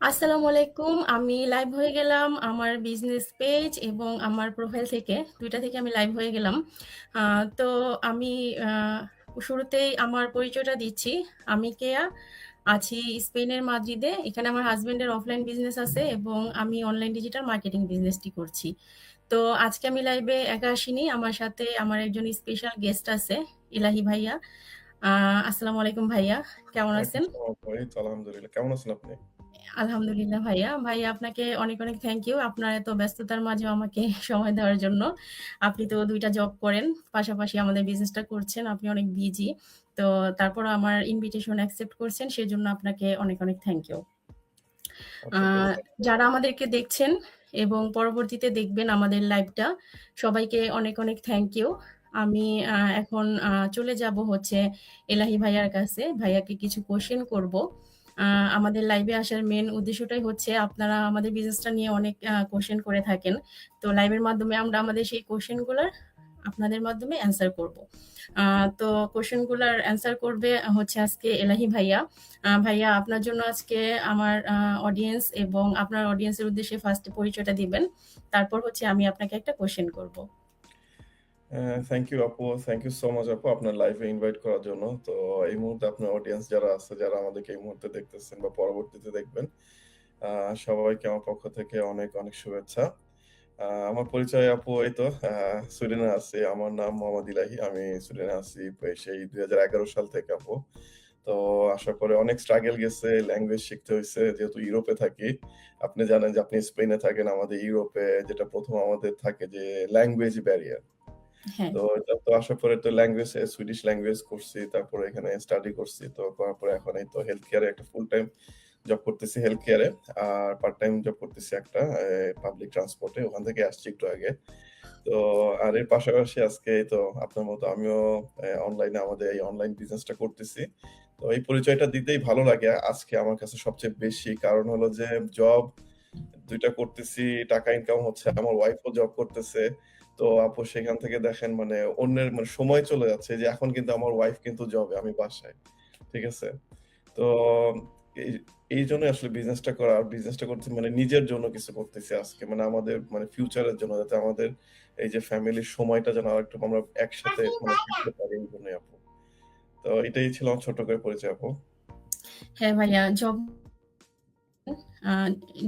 আসসালামু আলাইকুম। আমি লাইভ হয়ে গেলাম আমার বিজনেস পেজ এবং আমার প্রোফাইল থেকে। ২ টা থেকে আমি লাইভ হয়ে গেলাম। তো আমি আ শুরুতেই আমার পরিচয়টা দিচ্ছি। আমি কেয়া, আছি স্পেনের মাদ্রিদে। এখানে আমার হাসব্যান্ডের অফলাইন বিজনেস আছে এবং আমি অনলাইন ডিজিটাল মার্কেটিং বিজনেসটি করছি। তো আজকে আমি লাইভে একা আসিনি। আমার সাথে আমার একজন স্পেশাল গেস্ট আছে, ইলাহি ভাইয়া। আ আসসালামু আলাইকুম ভাইয়া। কেমন ওয়ালাইকুম আছেন? সালাম আপু। এই তো আলহামদুলিল্লাহ। কেমন আছেন আপনি? আলহামদুলিল্লাহ ভাইয়া। ভাইয়া আপনাকে অনেক, অনেক থ্যাংক ইউ। আপনার এত ব্যস্ততার মাঝেও আমাকে সময় দেওয়ার জন্য। আপনি তো ২ টা জব করেন। পাশাপাশি আমাদের বিজনেসটা করছেন। আপনি অনেক বিজি। তো তারপরও আমার ইনভিটেশন অ্যাকসেপ্ট করছেন। সেজন্য আপনাকে অনেক, অনেক thank you. Uh okay, okay. Thank you যারা আপু। আমাদেরকে দেখছেন এবং পরবর্তীতে দেখবেন আমাদের লাইভটা, সবাইকে অনেক, অনেক থ্যাংক ইউ। আমি এখন চলে যাব হচ্ছে এলাহি ভাইয়ার কাছে। ভাইয়াকে কিছু কোয়েশ্চেন করব। আ আমাদের লাইভে আসার মেইন উদ্দেশ্যটাই হচ্ছে আপনারা আমাদের বিজনেসটা নিয়ে অনেক কোয়েশ্চেন করে থাকেন। তো লাইভের মাধ্যমে আমরা আমাদের সেই কোয়েশ্চেন গুলার আপনাদের মাধ্যমে অ্যান্সার করব। আ তো কোয়েশ্চেন গুলার অ্যান্সার করবে হচ্ছে আজকে এলাহি ভাইয়া। ভাইয়া আপনার জন্য আজকে আমার অডিয়েন্স এবং আপনার অডিয়েন্সের উদ্দেশ্যে ফার্স্ট এ পরিচয়টা দিবেন। তারপর হচ্ছে আমি আপনাকে একটা কোয়েশ্চেন করব। থ্যাংক ইউ আপু। থ্যাংক ইউ সো মাচ আপু আপনার লাইভে ইনভাইট করার জন্য। তো এই মুহূর্তে আপনার অডিয়েন্স যারা আছে, যারা আমাদেরকে এই মুহূর্তে দেখতেছেন বা পরবর্তীতে দেখবেন, আ সবাইকে আমার পক্ষ থেকে অনেক, অনেক শুভেচ্ছা। আমার পরিচয় আপু এই তো সুইডেনে আছি। আমার নাম মোহাম্মদ ইলাহি। আমি সুইডেনে আছি সেই ২০১১ সাল থেকে আপু। তো আসার পরে অনেক স্ট্রাগল গেছে, ল্যাঙ্গুয়েজ শিখতে হইছে। যেহেতু ইউরোপে থাকি। আপনি জানেন যে আপনি স্পেনে থাকেন। আমাদের ইউরোপে যেটা ১ম আমাদের থাকে যে ল্যাঙ্গুয়েজ ব্যারিয়ার। হ্যাঁ, তো এটা তো আসার পরে তো ল্যাঙ্গুয়েজ সুইডিশ ল্যাঙ্গুয়েজ করছি। তারপরে এখানে স্টাডি করছি। তো করার পরে এখন এই তো হেলথ কেয়ারে একটা ফুল টাইম জব করতেছি হেলথ কেয়ারে। আর পার্ট টাইম জব করতেছি একটা পাবলিক ট্রান্সপোর্টে। ওখান থেকে আসছি একটু আগে। তো আর এর পাশাপাশি আজকে এই তো আপনার মতো আমিও অনলাইনে আমাদের এই অনলাইন বিজনেসটা করতেছি। তো এই পরিচয়টা দিতেই ভালো লাগে আজকে আমার কাছে সবচেয়ে বেশি। কারণ হলো যে জব ২ টা করতেছি, টাকা ইনকাম হচ্ছে। আমার ওয়াইফও জব করতেছে। তো আপু সেখান থেকে দেখেন মানে অন্যের মানে সময় চলে যাচ্ছে যে এখন কিন্তু আমার ওয়াইফ কিন্তু জবে, আমি বাসায়। ঠিক আছে? তো এই এইজন্যই আসলে বিজনেসটা করা। আর বিজনেসটা করতেছি মানে নিজের জন্য কিছু করতেছি আজকে। মানে আমাদের মানে ফিউচারের জন্য যাতে আমাদের এই যে ফ্যামিলির সময়টা যেন আরেকটু আমরা একসাথে মানে থাকতে পারি এইজন্যই আপু। তো এটাই ছিল আমার ছোট্ট করে পরিচয় আপু। হ্যাঁ ভাইয়া আ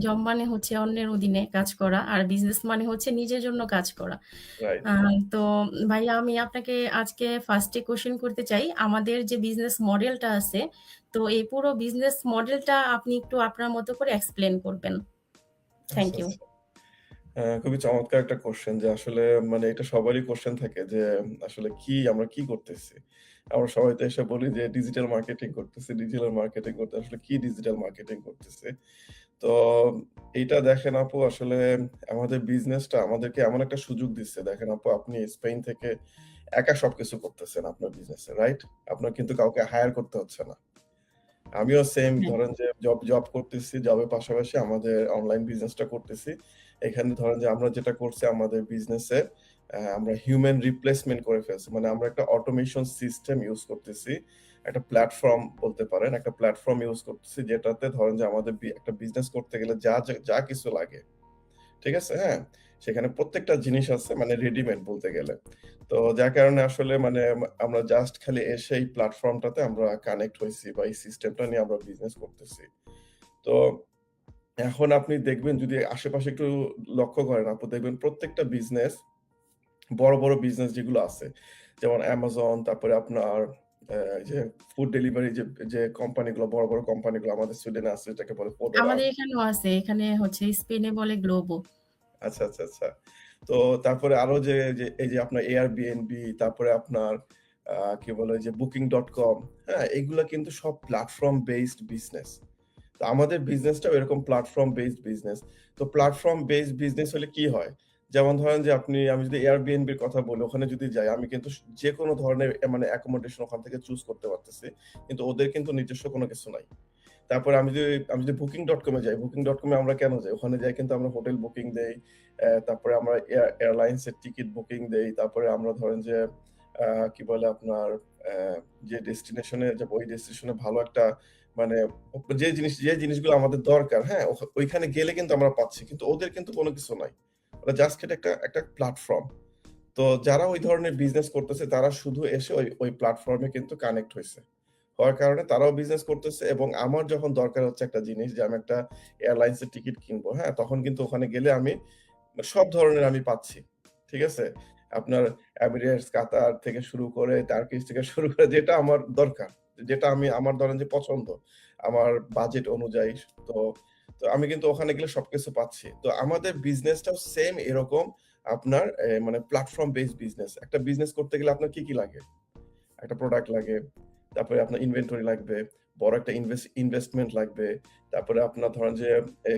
জব মানে হচ্ছে অন্যের অধীনে কাজ করা। আর বিজনেস মানে হচ্ছে নিজের জন্য কাজ করা। রাইট। আ তো ভাইয়া আমি আপনাকে আজকে ফার্স্ট এ কোয়েশ্চেন করতে চাই। আমাদের যে বিজনেস মডেলটা আছে, তো এই পুরো বিজনেস মডেলটা আপনি একটু আপনার মতো করে এক্সপ্লেইন করবেন। থ্যাংক আচ্ছা, ইউ। আচ্ছা। খুবই চমৎকার একটা কোয়েশ্চেন যে আসলে মানে এটা সবারই কোয়েশ্চেন থাকে যে আসলে আমরা কি করতেছি? আমরা সবাই তো এসে বলি যে ডিজিটাল মার্কেটিং করতেছি, ডিজিটাল মার্কেটিং করতে আসলে কি ডিজিটাল মার্কেটিং করতেছি? তো এইটা দেখেন আপু আসলে আমাদের বিজনেসটা আমাদেরকে এমন একটা সুযোগ দিচ্ছে। দেখেন আপু আপনি স্পেন থেকে একা সবকিছু করতেছেন আপনার বিজনেসে, রাইট? আপনার কিন্তু কাউকে হায়ার করতে হচ্ছে না। আমিও সেম হ্যাঁ, ধরেন যে জব করতেছি। জবের পাশাপাশি আমাদের অনলাইন বিজনেসটা করতেছি। এখানে ধরেন যে আমরা যেটা করছি আমাদের বিজনেসে আমরা হিউম্যান রিপ্লেসমেন্ট করে ফেলছি। মানে আমরা একটা অটোমেশন সিস্টেম ইউজ করতেছি। একটা প্ল্যাটফর্ম বলতে পারেন। একটা প্ল্যাটফর্ম ইউজ করতেছি যেটাতে ধরেন যে আমাদের একটা বিজনেস করতে গেলে যা কিছু লাগে ঠিক আছে? হ্যাঁ? সেখানে প্রত্যেকটা জিনিস আছে মানে রেডিমেড বলতে গেলে। তো যার কারণে আসলে মানে আমরা জাস্ট খালি এসে এই প্ল্যাটফর্মটাতে আমরা কানেক্ট হইছি বা এই সিস্টেমটা নিয়ে আমরা বিজনেস করতেছি। তো এখন আপনি দেখবেন যদি আশেপাশে একটু লক্ষ্য করেন আপু দেখবেন প্রত্যেকটা বিজনেস বড় বিজনেস যেগুলো আছে যেমন Amazon তারপরে আপনার যে ফুড ডেলিভারি যে কোম্পানিগুলো বড় কোম্পানিগুলো আমাদের সুইডেনে আছে যেটাকে বলে Foodora। আমাদের এখানেও আছে। এখানে হচ্ছে স্পেনে বলে গ্লোবো। আচ্ছা। তো তারপরে আরো যে এই যে আপনার Airbnb তারপরে আপনার কি বলে যে Booking.com, হ্যাঁ? এগুলা কিন্তু সব প্ল্যাটফর্ম বেসড বিজনেস। তো আমাদের বিজনেসটাও এরকম প্ল্যাটফর্ম বেসড বিজনেস। তো প্ল্যাটফর্ম বেসড বিজনেস হলে কি হয়? যেমন ধরেন যে আমি যদি Airbnb এর কথা বলি, ওখানে যদি যাই আমি কিন্তু যেকোনো ধরনের মানে অ্যাকোমোডেশন ওখান থেকে চুজ করতে পারতেছি। কিন্তু ওদের কিন্তু নিজস্ব কোনো কিছু নাই। তারপরে আমি যদি Booking.com এ যাই, Booking.com এ আমরা কেন যাই? ওখানে যাই কিন্তু আমরা হোটেল বুকিং দেই। তারপরে আমরা এয়ারলাইন্স এর টিকিট বুকিং দেই। তারপরে আমরা ধরেন যে কি বলে আপনার যে ডেস্টিনেশনে যাব ওই ডেস্টিনেশনে ভালো একটা মানে যে জিনিসগুলো আমাদের দরকার, হ্যাঁ? ওইখানে গেলে কিন্তু আমরা পাচ্ছি। কিন্তু ওদের কিন্তু কোনো কিছু নাই। ওরা জাস্ট এটা একটা প্ল্যাটফর্ম। তো যারা ওই ধরনের বিজনেস করতেছে তারা শুধু এসে ওই প্ল্যাটফর্মে কিন্তু কানেক্ট হইছে। হওয়ার কারণে তারাও বিজনেস করতেছে এবং আমার যখন দরকার হচ্ছে একটা জিনিস যে আমি একটা এয়ারলাইন্স এর টিকিট কিনবো, হ্যাঁ? তখন কিন্তু ওখানে গেলে আমি সব ধরনের আমি পাচ্ছি। ঠিক আছে? আপনার এমিরেটস, কাতার থেকে শুরু করে টার্কিশ থেকে শুরু করে যেটা আমার দরকার, যেটা আমার ধরেন যে পছন্দ, আমার বাজেট অনুযায়ী। তো তো আমি কিন্তু ওখানে গেলে সবকিছু পাচ্ছি। তো আমাদের বিজনেসটাও সেম এরকম আপনার মানে প্ল্যাটফর্ম বেসড বিজনেস। একটা বিজনেস করতে গেলে আপনার কি লাগে? একটা প্রোডাক্ট লাগে, তারপরে আপনার ইনভেন্টরি লাগবে, বড় একটা ইনভেস্টমেন্ট লাগবে। তারপরে আপনার ধরেন যে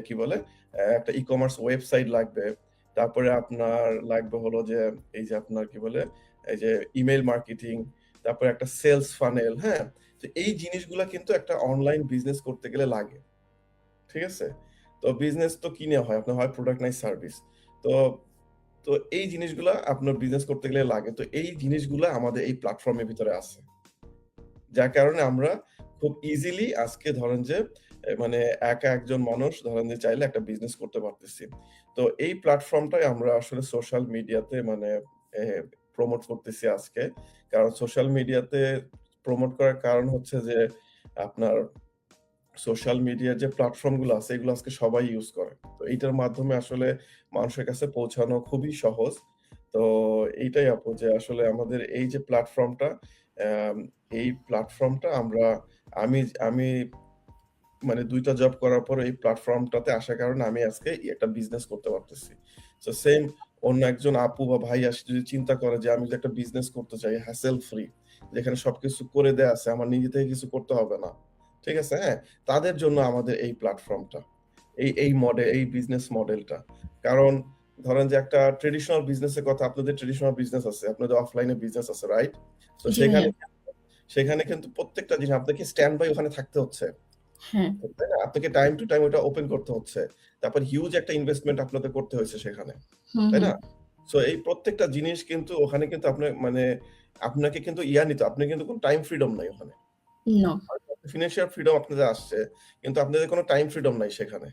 কি বলে? একটা ই-কমার্স ওয়েবসাইট লাগবে। তারপরে আপনার লাগবে হলো যে এই যে আপনার কি বলে? এই যে ইমেইল মার্কেটিং, তারপরে একটা সেলস ফানেল, হ্যাঁ? তো এই জিনিসগুলা কিন্তু একটা অনলাইন বিজনেস করতে গেলে লাগে। ঠিক আছে? তো বিজনেস তো কিনে হয়। আপনার হয় প্রোডাক্ট নাই সার্ভিস। তো তো এই জিনিসগুলা আপনার বিজনেস করতে গেলে লাগে। তো এই জিনিসগুলা আমাদের এই প্ল্যাটফর্মের ভিতরে আছে। যার কারণে আমরা খুব ইজিলি আজকে ধরেন যে মানে একা একজন মানুষ ধরেন যে চাইলে একটা বিজনেস করতে পারতেছি। তো এই প্ল্যাটফর্মটাই আমরা আসলে সোশ্যাল মিডিয়াতে মানে এ প্রমোট করতেছি আজকে। কারণ সোশ্যাল মিডিয়াতে প্রমোট করার কারণ হচ্ছে যে আপনার সোশ্যাল মিডিয়ার যে প্ল্যাটফর্ম গুলো আছে এগুলো আজকে সবাই ইউজ করে। তো এইটার মাধ্যমে আসলে মানুষের কাছে পৌঁছানো খুবই সহজ। তো এইটাই আপু যে আসলে আমাদের এই যে প্ল্যাটফর্মটা অ্যাম এই প্ল্যাটফর্মটা আমি আমি মানে ২ টা জব করার পরে এই প্ল্যাটফর্মটাতে আসার কারণে আমি আজকে একটা বিজনেস করতে পারতেছি। সো সেম অন্য একজন আপু বা ভাই যদি চিন্তা করে যে আমি যদি একটা বিজনেস করতে চাই হ্যাসেল ফ্রি, যেখানে সবকিছু করে দেয়া আছে, আমার নিজে থেকে কিছু করতে হবে না। ঠিক আছে? হ্যাঁ? তাদের জন্য আমাদের এই প্ল্যাটফর্মটা। এই বিজনেস মডেলটা। কারণ ধরেন যে একটা ট্র্যাডিশনাল বিজনেসের কথা আপনাদের ট্র্যাডিশনাল বিজনেস আছে, আপনাদের অফলাইনে বিজনেস আছে, রাইট? তো জি ভাইয়া। সেখানে কিন্তু প্রত্যেকটা জিনিস আপনাকে স্ট্যান্ড বাই ওখানে থাকতে হচ্ছে। হ্যাঁ। তাই না? আপনাকে টাইম টু টাইম ওটা ওপেন করতে হচ্ছে। তারপর হিউজ একটা ইনভেস্টমেন্ট আপনাদের করতে হয়েছে সেখানে। হুম, তাই হুম। না? সো এই প্রত্যেকটা জিনিস কিন্তু ওখানে কিন্তু আপনার মানে আপনাকে কিন্তু নিতে আপনার কিন্তু কোন টাইম ফ্রিডম নাই ওখানে। নো। ফিন্যান্সিয়াল ফ্রিডম আপনাদের আসছে। কিন্তু আপনাদের কোন টাইম ফ্রিডম নাই সেখানে।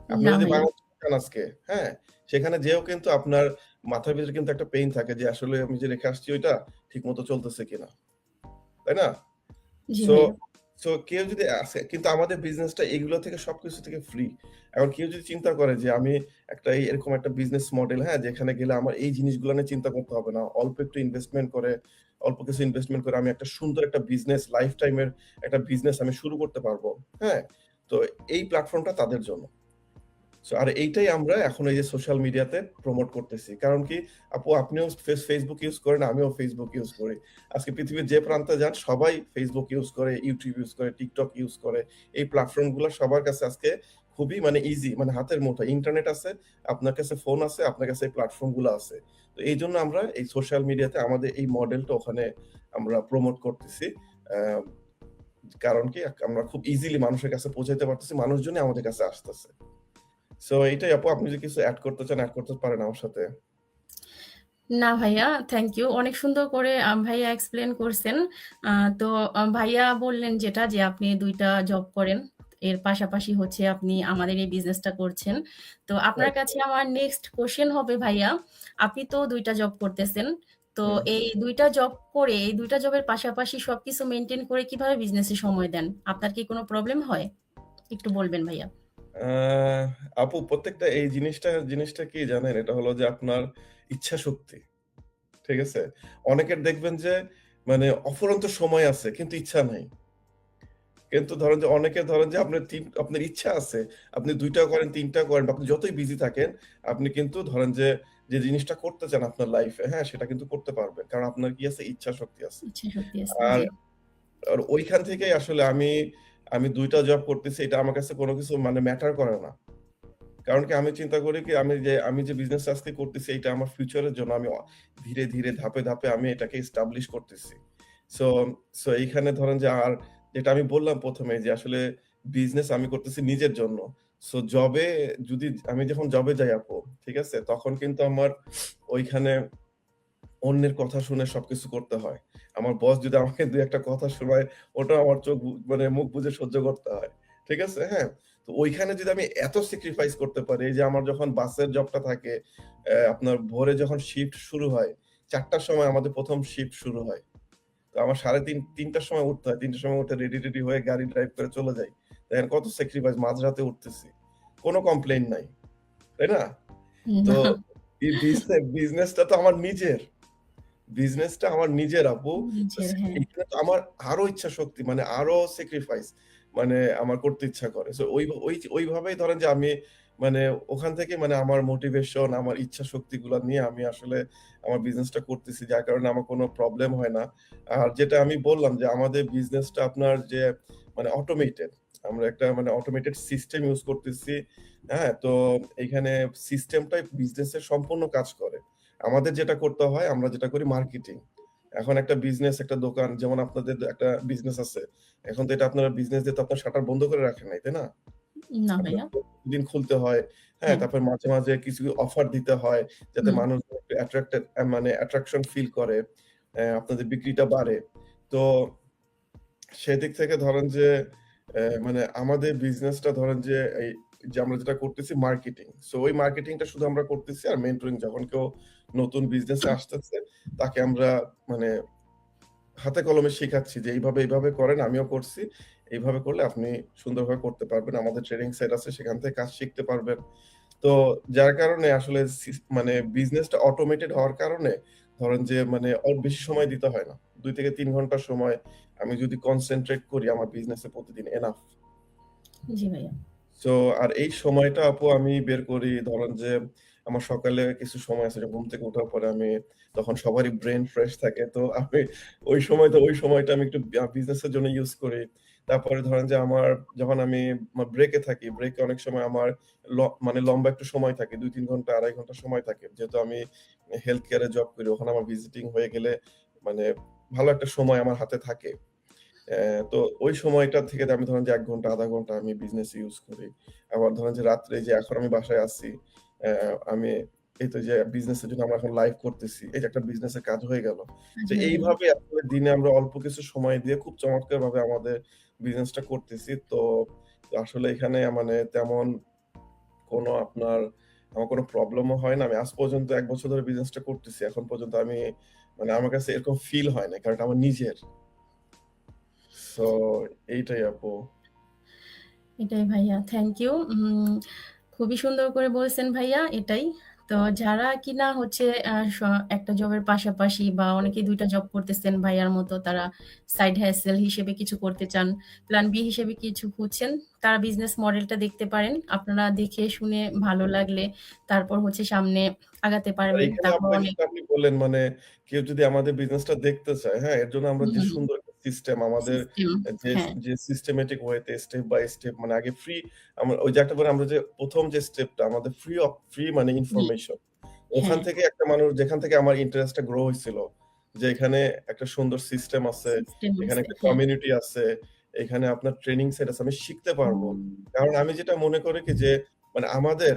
আপনি না যদি ভাইয়া। বাংলাদেশে যান আজকে, হ্যাঁ? সেখানে যেয়েও কিন্তু আপনার মাথার ভিতরে কিন্তু একটা পেইন থাকে যে আসলে আমি যে রেখে আসছি ওইটা ঠিকমতো চলতেছে কিনা। তাই না? জি সো ভাইয়া। সো কেউ যদি আসে কিন্তু আমাদের বিজনেসটা এগুলো থেকে সবকিছু থেকে ফ্রি। এখন কেউ যদি চিন্তা করে যে আমি এরকম একটা বিজনেস মডেল, হ্যাঁ? যেখানে গেলে আমার এই জিনিসগুলো নিয়ে চিন্তা করতে হবে না। অল্প কিছু ইনভেস্টমেন্ট করে আমি একটা সুন্দর একটা বিজনেস লাইফ টাইম এর একটা বিজনেস আমি শুরু করতে পারবো। হ্যাঁ? তো এই প্ল্যাটফর্মটা তাদের জন্য। আর এইটাই আমরা এখন এই যে সোশ্যাল মিডিয়াতে প্রমোট করতেছি। কারণ কি আপু আপনিও Facebook ইউজ করেন, আমিও Facebook ইউজ করি। আজকে পৃথিবীর যে প্রান্তে যান সবাই Facebook ইউজ করে, YouTube ইউজ করে, TikTok ইউজ করে। এই প্ল্যাটফর্ম গুলা সবার কাছে আজকে খুবই মানে ইজি মানে হাতের মুঠোয়। ইন্টারনেট আছে, আপনার কাছে ফোন আছে, আপনার কাছে এই প্ল্যাটফর্ম গুলা আছে। তো এইজন্য আমরা এই সোশ্যাল মিডিয়াতে আমাদের এই মডেলটা ওখানে আমরা প্রমোট করতেছি। আ কারণ কি আমরা খুব ইজিলি মানুষের কাছে পৌঁছাইতে পারতেছি। মানুষজনই আমাদের কাছে আসতেছে। সো এইটাই আপু আপনি যদি কিছু এড করতে চান, এড করতে পারেন আমার সাথে। না ভাইয়া, থ্যাংক ইউ। অনেক সুন্দর করে ভাইয়া এক্সপ্লেন করছেন। আ তো ভাইয়া বললেন যেটা যে আপনি ২ টা জব করেন। এর পাশাপাশি হচ্ছে আপনি আমাদের এই বিজনেসটা করছেন। তো আপনার রাইট। কাছে আমার নেক্সট কোয়েশ্চেন হবে ভাইয়া, আপনি তো ২ টা জব করতেছেন। তো হুম। এই ২ টা জব করে, এই ২ টা জবের পাশাপাশি সবকিছু মেইনটেইন করে কিভাবে বিজনেসে সময় দেন? আপনার কি কোনো প্রবলেম হয়? একটু বলবেন ভাইয়া। আ আপু প্রত্যেকটা এই জিনিসটা কি জানেন? এটা হলো যে আপনার ইচ্ছাশক্তি। ঠিক আছে? অনেকের দেখবেন যে মানে অফুরন্ত সময় আছে কিন্তু ইচ্ছা নাই। কিন্তু ধরেন যে আপনার ইচ্ছা আছে। আপনি ২ টা করেন, ৩ টা করেন বা আপনি যতই বিজি থাকেন, আপনি কিন্তু ধরেন যে জিনিসটা করতে চান আপনার লাইফে, হ্যাঁ? সেটা কিন্তু করতে পারবেন। কারণ আপনার কি আছে? ইচ্ছাশক্তি আছে। ইচ্ছা শক্তি আছে। আর জি। আর ওইখান থেকেই আসলে আমি ২ টা জব করতেছি এটা আমার কাছে কোন কিছু মানে ম্যাটার করে না। কারণ কি আমি চিন্তা করি কি আমি যে বিজনেস আজকে করতেছি এটা আমার ফিউচারের জন্য আমি ধীরে, ধীরে ধাপে আমি এটাকে এস্টাবলিশ করতেছি। সো সো এইখানে ধরেন যে যেটা আমি বললাম ১ম এ যে আসলে বিজনেস আমি করতেছি নিজের জন্য। সো আমি যখন জবে যাই আপু, ঠিক আছে? তখন কিন্তু আমার ওইখানে অন্যের কথা শুনে সবকিছু করতে হয়। আমার বস যদি আমাকে ২-১ টা কথা শোনায়, ওটাও আমার চোখ মানে মুখ বুজে সহ্য করতে হয়। ঠিক আছে? হ্যাঁ? তো ওইখানে যদি আমি এত স্যাক্রিফাইস করতে পারি, এই যে আমার যখন বাসের জবটা থাকে, আপনার ভোরে যখন শিফট শুরু হয়, ৪ টার সময় আমাদের ১ম শিফট শুরু হয়। তো আমার ৩:৩০ টার সময় উঠতে হয়। ৩ টার সময় উঠে রেডি-টেডি হয়ে গাড়ি ড্রাইভ করে চলে যাই। দেখেন কত স্যাক্রিফাইস, মাঝরাতে উঠতেছি। কোন কমপ্লেইন নাই। তাই না? তো না, এই বিজনেসটা তো আমার নিজের। বিজনেসটা আমার নিজের আপু। তো নিজের হ্যাঁ। এখানে তো আমার আরো ইচ্ছা শক্তি মানে আরো স্যাক্রিফাইস মানে আমার করতে ইচ্ছা করে। সো ওইভাবেই ধরেন যে আমি মানে ওখান থেকে মানে আমার মোটিভেশন, আমার ইচ্ছা শক্তিগুলা নিয়ে আমি আসলে আমার বিজনেসটা করতেছি। যার কারণে আমার কোনো প্রবলেম হয় না। আর যেটা আমি বললাম যে আমাদের বিজনেসটা আপনার যে মানে অটোমেটেড। আমরা একটা মানে অটোমেটেড সিস্টেম ইউজ করতেছি। হ্যাঁ? তো এইখানে সিস্টেমটাই বিজনেসের সম্পূর্ণ কাজ করে। আমাদের যেটা করতে হয়, আমরা যেটা করি মার্কেটিং। এখন একটা বিজনেস, একটা দোকান যেমন আপনাদের একটা বিজনেস আছে। এখন তো এটা আপনারা বিজনেস দিয়ে তো আপনার শাটার বন্ধ করে রাখেন নাই, তাই না? না আপনার ভাইয়া। প্রতিদিন খুলতে হয়। হ্যাঁ? হ্যাঁ। তারপর মাঝে, মাঝে কিছু অফার দিতে হয় যাতে হুম। মানুষজন একটু অ্যাট্রাক্টেড মানে অ্যাট্রাকশন ফিল করে। আপনাদের বিক্রিটা বাড়ে। তো সেদিক থেকে ধরেন যে মানে আমাদের বিজনেসটা ধরেন যে এই যে আমরা যেটা করতেছি মার্কেটিং। সো ওই মার্কেটিংটা শুধু আমরা করতেছি আর মেন্টরিং যখন কেউ নতুন বিজনেসে আসতেছে তাকে আমরা মানে হাতে কলমে শিখাচ্ছি যে এইভাবে করেন। আমিও করছি। এইভাবে করলে আপনি সুন্দরভাবে করতে পারবেন। আমাদের ট্রেনিং সাইট আছে সেখান থেকে কাজ শিখতে পারবেন। তো যার কারণে আসলে মানে বিজনেসটা অটোমেটেড হওয়ার কারণে ধরেন যে মানে বেশি সময় দিতে হয় না। ২ থেকে ৩ ঘন্টা সময় আমি যদি কনসেনট্রেট করি আমার বিজনেসে প্রতিদিন এনাফ। জি ভাইয়া। সো আর এই সময়টা আপু আমি বের করি ধরেন যে আমার সকালে কিছু সময় আছে যে ঘুম থেকে ওঠার পরে আমি তখন সবারই ব্রেইন ফ্রেশ থাকে। তো আমি ওই সময়টা আমি একটু বিজনেসের জন্য ইউজ করি। তারপরে ধরেন যে আমার যখন আমি ব্রেকে থাকি, ব্রেকে অনেক সময় আমার মানে লম্বা একটু সময় থাকে। ২-৩ ঘন্টা ২.৫ ঘন্টা সময় থাকে। যেহেতু আমি হেলথ কেয়ার এ জব করি ওখানে আমার ভিজিটিং হয়ে গেলে মানে ভালো একটা সময় আমার হাতে থাকে। তো ওই সময়টা থেকে আমি ধরেন যে ১ ঘন্টা ০.৫ ঘন্টা আমি বিজনেস ইউজ করি। আবার ধরেন যে রাত্রে যে এখন আমি বাসায় আছি, আমি এই তো যে বিজনেসের জন্য আমরা এখন লাইভ করতেছি। এই যে একটা বিজনেসের কাজ হয়ে গেল। তো জি ভাইয়া। এইভাবে আসলে দিনে আমরা অল্প কিছু সময় দিয়ে খুব চমৎকারভাবে আমাদের বিজনেসটা করতেছি। তো আসলে এখানে মানে তেমন কোনো আমার কোনো প্রবলেমও হয় না। আমি আজ পর্যন্ত ১ বছর ধরে বিজনেসটা করতেছি। এখন পর্যন্ত আমি মানে আমার কাছে এরকম ফিল হয় নাই। কারণ এটা আমার নিজের। সো এইটাই আপু। এটাই ভাইয়া। Thank you. খুবই সুন্দর করে বলছেন ভাইয়া এটাই। তো যারা কিনা হচ্ছে একটা জবের পাশাপাশি বা অনেকেই ২ টা জব করতেছেন ভাইয়ার মতো তারা সাইড হ্যাসেল হিসেবে কিছু করতে চান, প্ল্যান বি হিসেবে কিছু খুঁজছেন, তারা বিজনেস মডেলটা দেখতে পারেন। আপনারা দেখে শুনে ভালো লাগলে তারপর হচ্ছে সামনে আগাতে আর পারবেন। এখানে তারপর আপনার অনেক যেটা আপনি বললেন মানে কেউ যদি আমাদের বিজনেসটা দেখতে চায়, হ্যাঁ? এর জন্য আমরা যে হুম, সুন্দর একটা সিস্টেম আমাদের সিস্টেম যে হ্যাঁ, যে সিস্টেমেটিক ওয়েতে স্টেপ বাই স্টেপ মানে আগে ফ্রি আমরা ওই যে একটা করে আমরা যে ১ম যে স্টেপটা আমাদের ফ্রি মানে জি, ইনফরমেশন। ওখান হ্যাঁ, থেকে একটা মানুষ যেখান থেকে আমার ইন্টারেস্টটা গ্রো হইছিল। যে এখানে একটা সুন্দর সিস্টেম আছে, সিস্টেম এখানে আছে। একটা হ্যাঁ, কমিউনিটি আছে, এখানে আপনার ট্রেনিং সেট আছে। আমি শিখতে পারবো। কারণ আমি যেটা মনে করি কি যে মানে আমাদের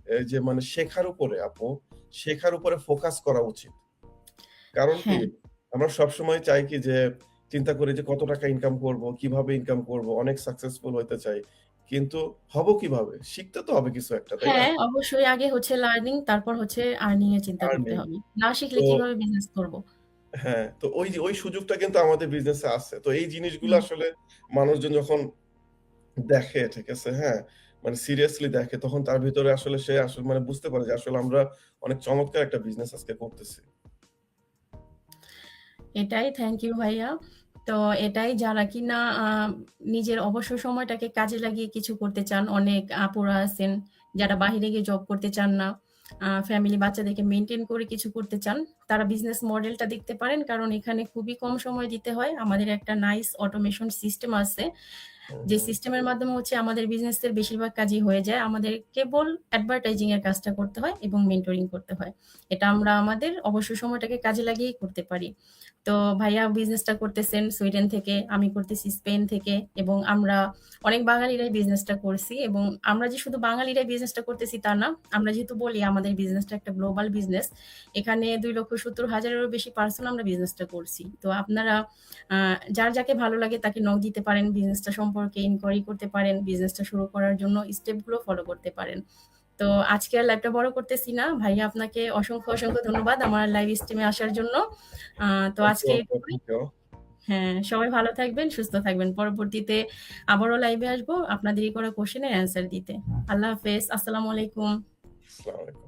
এই যে মানে শেখার উপরে আপু, শেখার উপরে ফোকাস করা উচিত। কারণ কি? হ্যাঁ। আমরা সবসময় চাই কি যে চিন্তা করি যে কত টাকা ইনকাম করব, কিভাবে ইনকাম করব, অনেক সাকসেসফুল হইতে চাই। কিন্তু হব কিভাবে? শিখতে তো হবে কিছু একটা, তাই না? হ্যাঁ, অবশ্যই আগে হচ্ছে লার্নিং তারপর হচ্ছে আর্নিং এর চিন্তা করতে আর্নিং। হবে। না শিখলে তো কিভাবে বিজনেস করব? হ্যাঁ, তো ওই যে ওই সুযোগটা কিন্তু আমাদের বিজনেসে আছে। তো এই জিনিসগুলো হুম, আসলে মানুষজন যখন দেখে, ঠিক আছে? হ্যাঁ? মানে সিরিয়াসলি দেখে তখন তার ভিতরে আসলে সে আসলে মানে বুঝতে পারে যে আসলে আমরা অনেক চমৎকার একটা বিজনেস আজকে করতেছি। এটাই থ্যাংক ইউ ভাইয়া। তো এটাই যারা কিনা নিজের অবসর সময়টাকে কাজে লাগিয়ে কিছু করতে চান, অনেক আপুরা আছেন যারা বাহিরে গিয়ে জব করতে চান না। ফ্যামিলি বাচ্চাদেরকে মেইনটেইন করে কিছু করতে চান। তারা বিজনেস মডেলটা দেখতে পারেন। কারণ এখানে খুবই কম সময় দিতে হয়। আমাদের একটা নাইস অটোমেশন সিস্টেম আছে। হুম, যে হুম। সিস্টেমের মাধ্যমে হচ্ছে আমাদের বিজনেসের বেশিরভাগ কাজই হয়ে যায়। আমাদের কেবল অ্যাডভার্টাইজিং এর কাজটা করতে হয় এবং মেন্টরিং করতে হয়। এটা আমরা আমাদের অবসর সময়টাকে কাজে লাগিয়েই করতে পারি। তো ভাইয়া বিজনেসটা করতেছেন সুইডেন থেকে, আমি করতেছি স্পেন থেকে এবং আমরা অনেক বাঙালিরাই বিজনেসটা করছি এবং আমরা যে শুধু বাঙালিরাই বিজনেসটা করতেছি তা না। আমরা যেহেতু বলি আমাদের বিজনেসটা একটা গ্লোবাল বিজনেস। এখানে 2,70,000 এরও বেশি পারসন আমরা বিজনেসটা করছি। তো আপনারা যার যাকে ভালো লাগে তাকে নক দিতে পারেন, বিজনেসটা সম্পর্কে ইনকোয়ারি করতে পারেন, বিজনেসটা শুরু করার জন্য স্টেপগুলো ফলো করতে পারেন। তো আজকে আর লাইভটা বড় করতেছি না। ভাইয়া আপনাকে অসংখ্য ধন্যবাদ আমার লাইভ স্ট্রিমে আসার জন্য। তো থ্যাংক ইউ আজকে আপু, এটুকুই। Thank you. হ্যাঁ, সবাই ভালো থাকবেন, সুস্থ থাকবেন। পরবর্তীতে আবারও লাইভে আসবো আপনাদের এই করা কোয়েশ্চেনের অ্যান্সার দিতে। আল্লাহ হাফেজ। আসসালামু আলাইকুম। আসসালামু আলাইকুম।